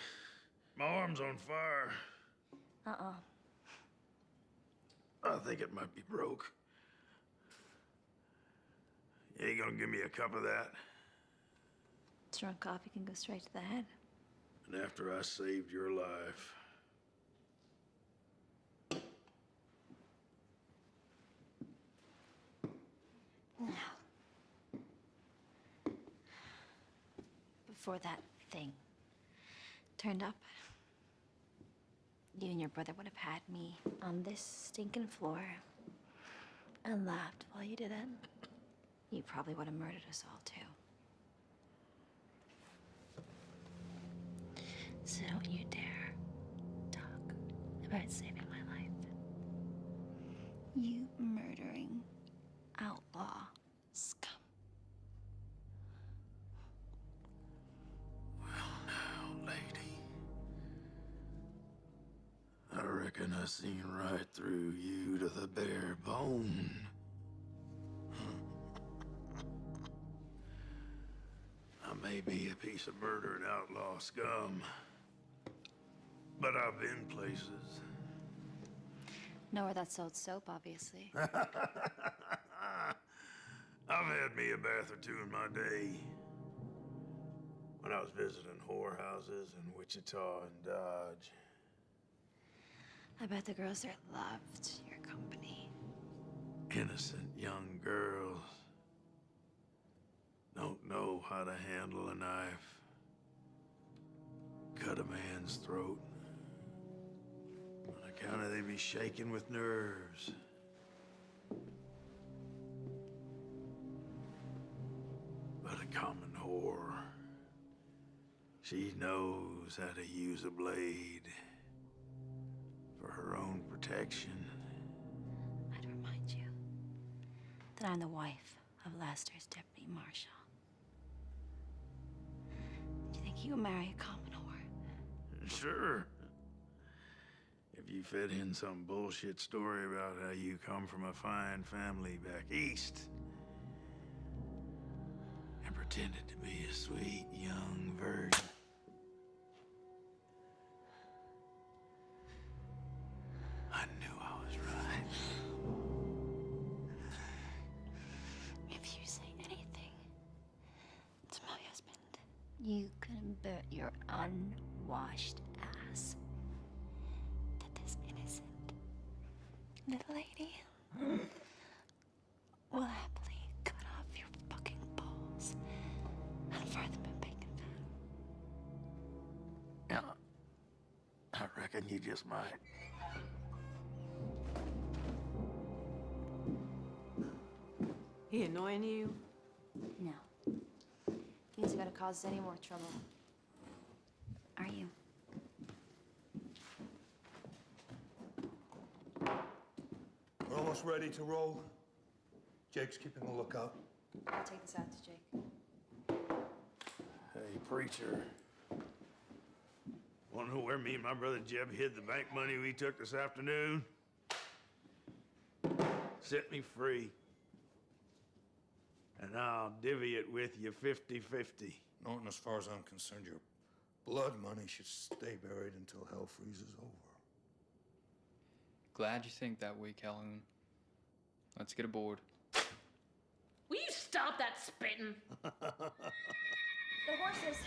My arm's on fire. I think it might be broke. You ain't gonna give me a cup of that? Strong coffee can go straight to the head. And after I saved your life. Before that thing turned up, you and your brother would have had me on this stinking floor and laughed while you did it. You probably would have murdered us all, too. So don't you dare talk about saving my life. You murdering outlaw scum. Lady. I reckon I seen right through you to the bare bone. I may be a piece of murder and outlaw scum, but I've been places. Nowhere that sold soap, obviously. I've had me a bath or two in my day. when I was visiting whorehouses in Wichita and Dodge. I bet the girls there loved your company. Innocent young girls don't know how to handle a knife, cut a man's throat. On account of they be shaking with nerves. But a common whore, she knows how to use a blade for her own protection. I'd remind you that I'm the wife of Lester's deputy marshal. Do you think you would marry a common whore? Sure. If you fit in some bullshit story about how you come from a fine family back east and pretended to be a sweet young virgin. I knew I was right. If you say anything to my husband, you convert your unwashed ass that this innocent little lady will happily cut off your fucking balls and fry them in bacon fat. Yeah, I reckon you just might. He annoying you? No. He isn't gonna cause us any more trouble. Are you? We're almost ready to roll. Jake's keeping a lookout. I'll take this out to Jake. Hey, preacher. Wanna know where me and my brother Jeb hid the bank money we took this afternoon? Set me free. And I'll divvy it with you 50-50. Norton, as far as I'm concerned, your blood money should stay buried until hell freezes over. Glad you think that way, Calhoun. Let's get aboard. Will you stop that spitting? The horses.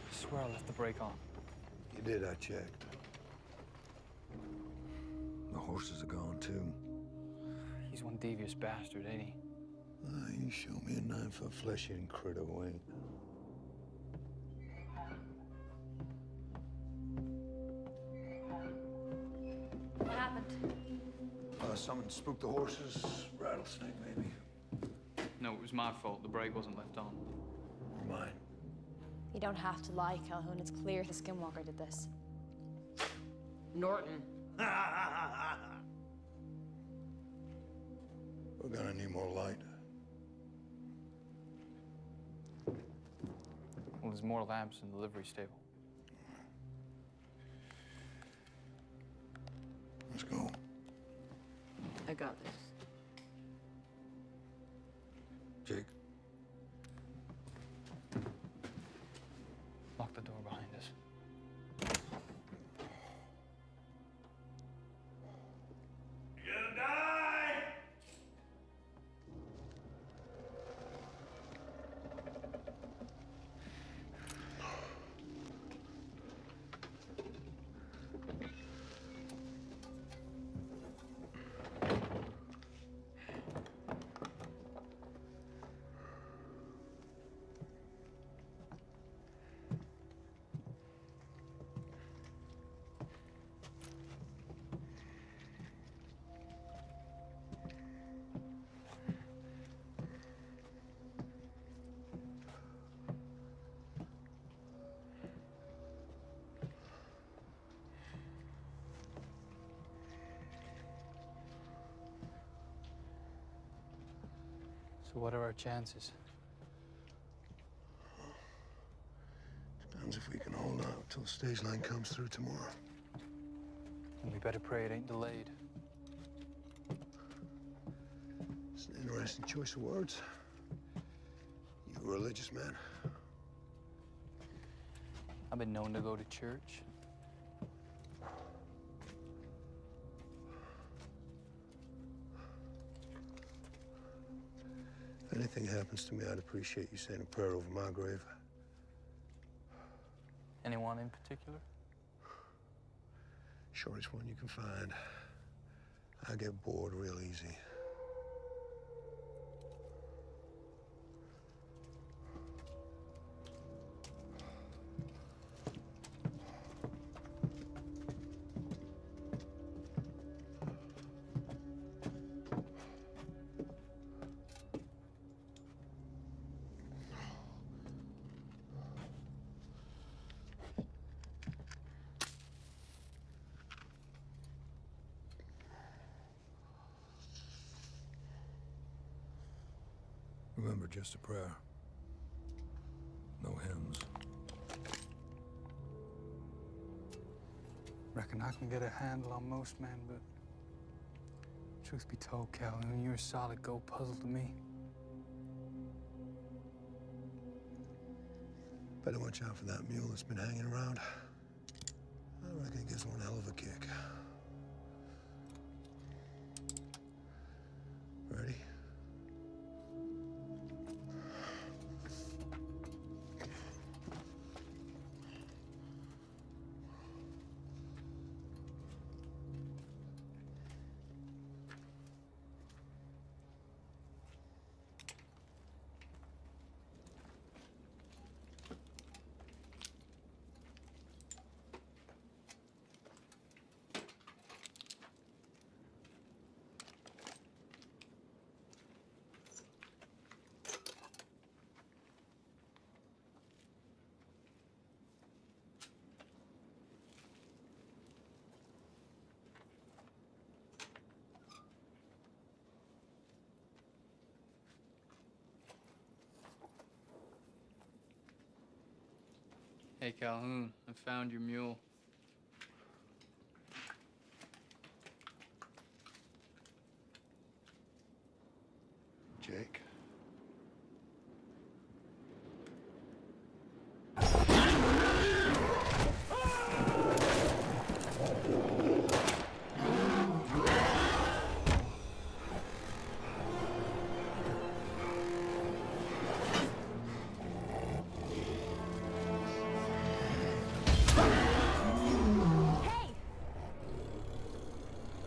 I swear I left the brake on. You did, I checked. The horses are gone, too. He's one devious bastard, ain't he? You show me a 9-foot flesh-eating critter who ain't. What happened? Someone spooked the horses. Rattlesnake, maybe. No, it was my fault. The brake wasn't left on. Or mine. You don't have to lie, Calhoun. It's clear the Skinwalker did this. Norton. We're gonna need more light. Well, there's more lamps in the livery stable. Let's go. I got this. Jake. Lock the door behind us. You gonna die? So what are our chances? Depends if we can hold out till the stage line comes through tomorrow. And we better pray it ain't delayed. It's an interesting choice of words. You a religious man? I've been known to go to church. anything happens to me, I'd appreciate you saying a prayer over my grave. Anyone in particular? Shortest one you can find. I get bored real easy. Remember, just a prayer. No hymns. Reckon I can get a handle on most men, but truth be told, Calhoun, you're a solid gold puzzle to me. Better watch out for that mule that's been hanging around. I reckon it gives one hell of a kick. Ready? Hey, Calhoun, I found your mule. Jake.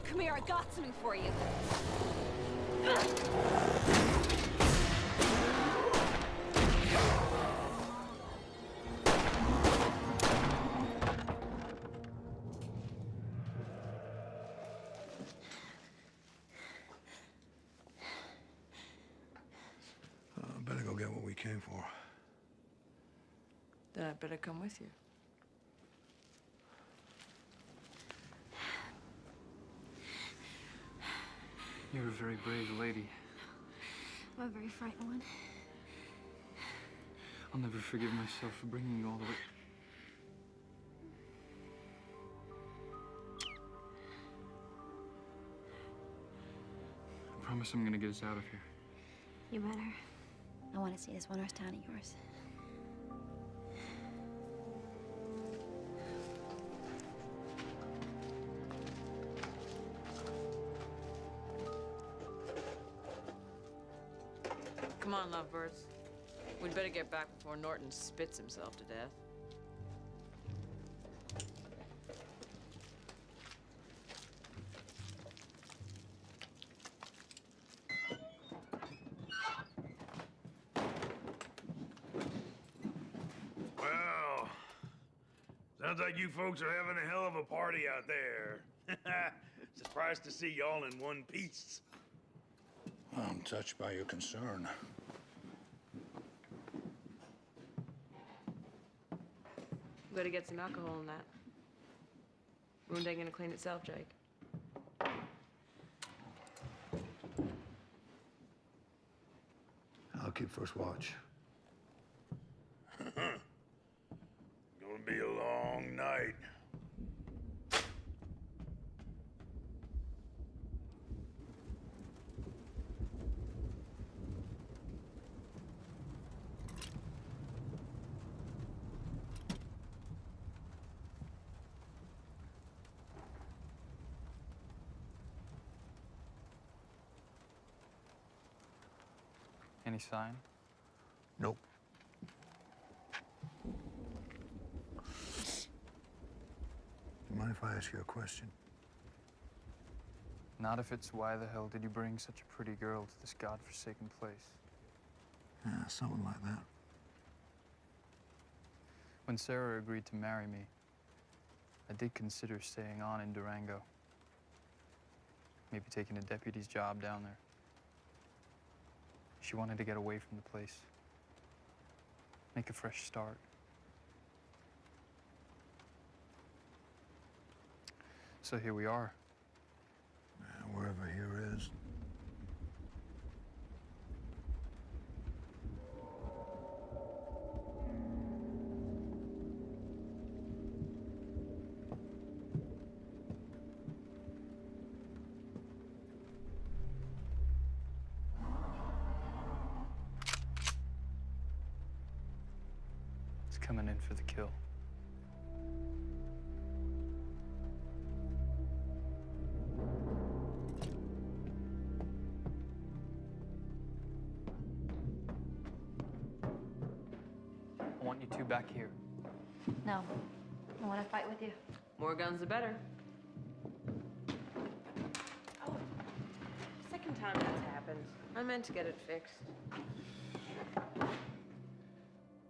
Come here, I got something for you. Better go get what we came for. Then I'd better come with you. You're a very brave lady. I'm a very frightened one. I'll never forgive myself for bringing you all the way. I promise I'm gonna get us out of here. You better. I want to see this one-horse town of yours. Come on, lovebirds. We'd better get back before Norton spits himself to death. Well, sounds like you folks are having a hell of a party out there. Surprised to see y'all in one piece. I'm touched by your concern. We gotta get some alcohol in that. Wound ain't gonna clean itself, Jake. I'll keep first watch. Gonna be a long night. Any sign? Nope. You mind if I ask you a question? Not if it's why the hell did you bring such a pretty girl to this godforsaken place? Yeah, something like that. When Sarah agreed to marry me, I did consider staying on in Durango. Maybe taking a deputy's job down there. She wanted to get away from the place. Make a fresh start. So here we are. Wherever here is. It's coming in for the kill. I want you two back here. No. I want to fight with you. More guns, the better. Oh, second time that's happened. I meant to get it fixed.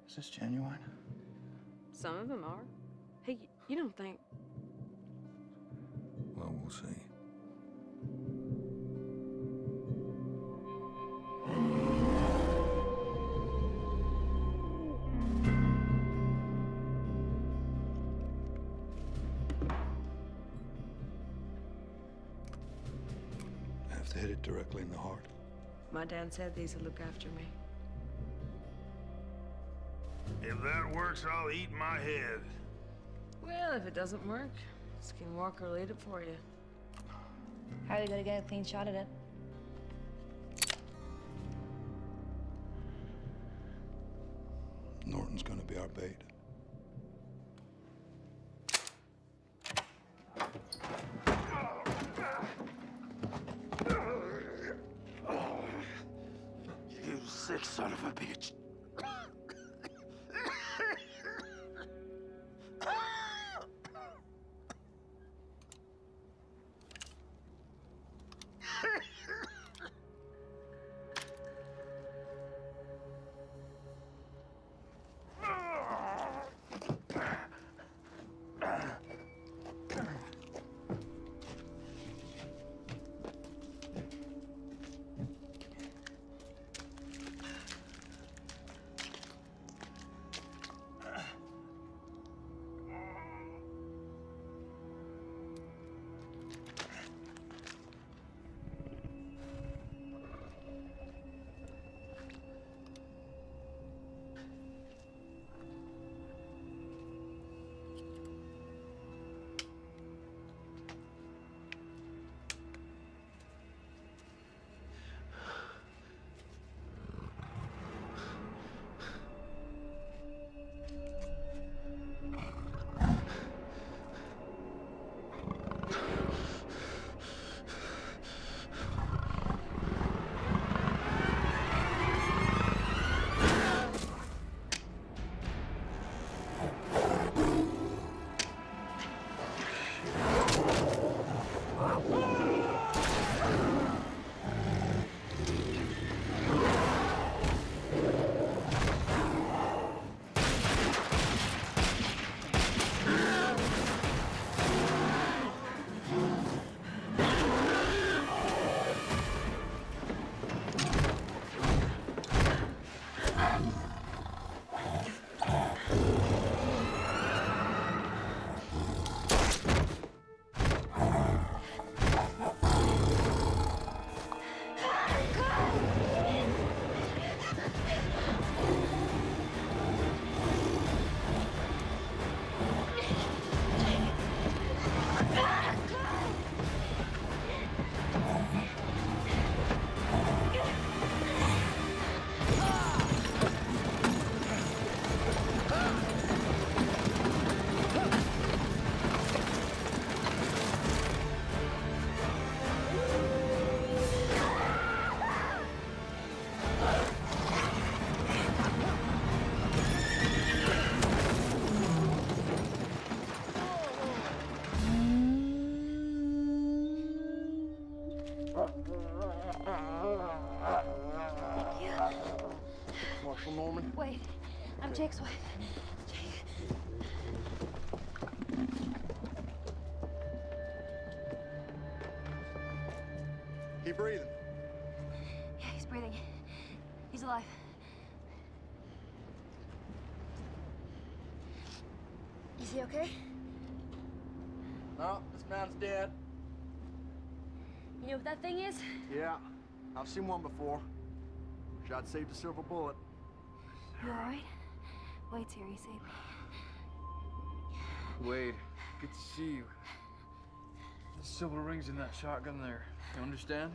Is this genuine? Some of them are. Hey, you don't think... Well, we'll see. I have to hit it directly in the heart. My dad said these would look after me. If that works, I'll eat my head. Well, if it doesn't work, Skinwalker will eat it for you. How are you gonna get a clean shot at it? Norton's gonna be our bait. You sick son of a bitch. Marshal Norman? Wait, I'm Jake's wife. Keep breathing. Yeah, he's breathing. He's alive. Is he okay? No, this man's dead. You know what that thing is? Yeah, I've seen one before. Wish I'd saved a silver bullet. You all right? Wade's here. He saved me. Wade, good to see you. The silver ring's in that shotgun there. You understand?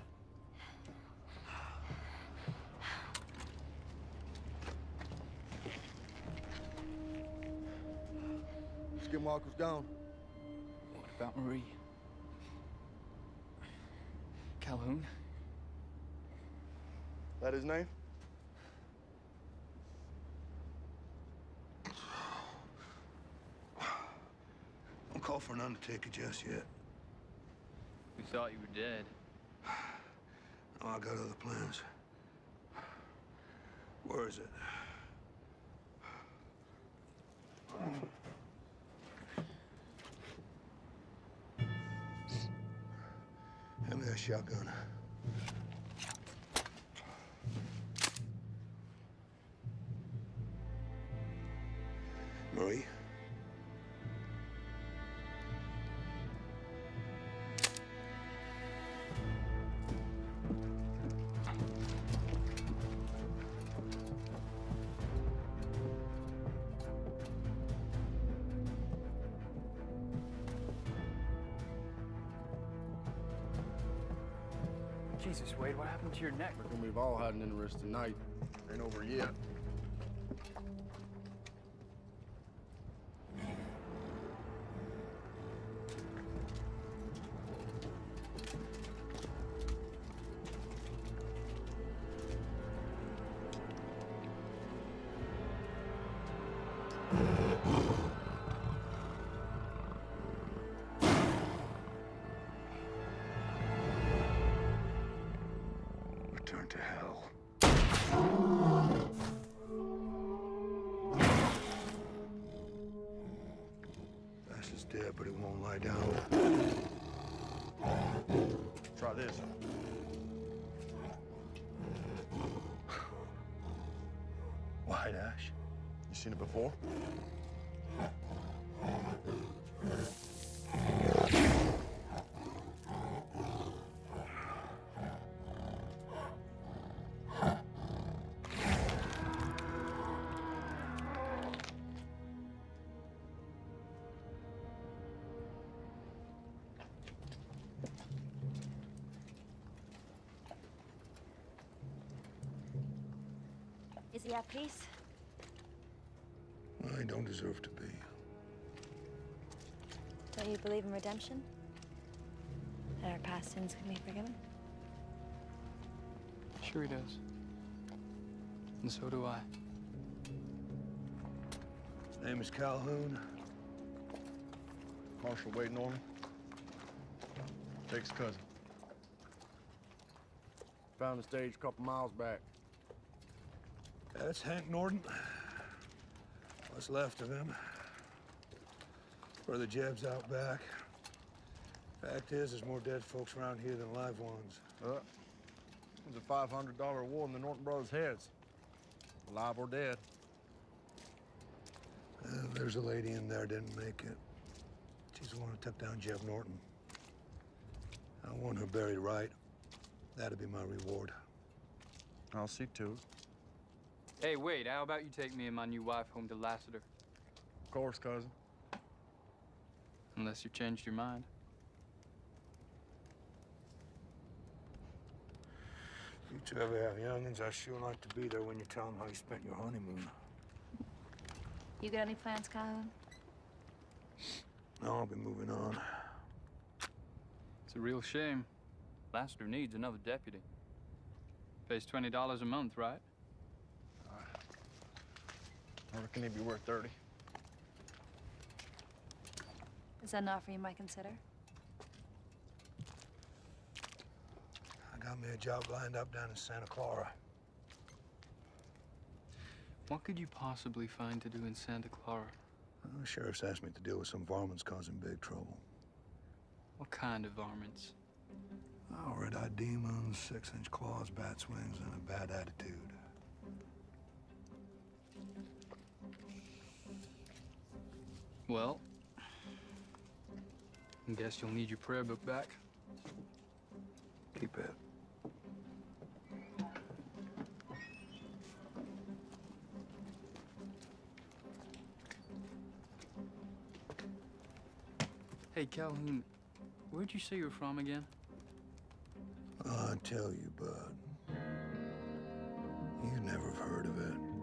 Skinwalker's gone. What about Marie? Calhoun? That his name? Don't call for an undertaker just yet. We thought you were dead. No, I got other plans. Where is it? Hand me that shotgun. Marie? Jesus, Wade, what happened to your neck? Reckon we've all had an interesting night. Ain't over yet. Return to hell. Bastard's dead, but it won't lie down. Try this. White ash. You seen it before? Is he at peace? Well, he don't deserve to be. Don't you believe in redemption? That our past sins can be forgiven? Sure he does. And so do I. His name is Calhoun. Marshal Wade Norman. Jake's cousin. Found the stage a couple miles back. That's Hank Norton. What's left of him. Brother Jeb's out back. Fact is, there's more dead folks around here than live ones. There's a $500 award in the Norton brothers' heads. Alive or dead. There's a lady in there didn't make it. She's the one who took down Jeb Norton. I want her buried right. That'd be my reward. I'll see to it. Hey, Wade, how about you take me and my new wife home to Lassiter? Of course, cousin. Unless you changed your mind. You two ever have youngins, I sure like to be there when you tell them how you spent your honeymoon. You got any plans, Calhoun? No, I'll be moving on. It's a real shame. Lassiter needs another deputy. Pays $20 a month, right? I reckon he'd be worth 30. Is that an offer you might consider? I got me a job lined up down in Santa Clara. What could you possibly find to do in Santa Clara? The sheriff's asked me to deal with some varmints causing big trouble. What kind of varmints? Oh, red-eyed demons, 6-inch claws, bat wings, and a bad attitude. Well, I guess you'll need your prayer book back. Keep it. Hey, Calhoun, where'd you say you're from again? I tell you, bud. You never have heard of it.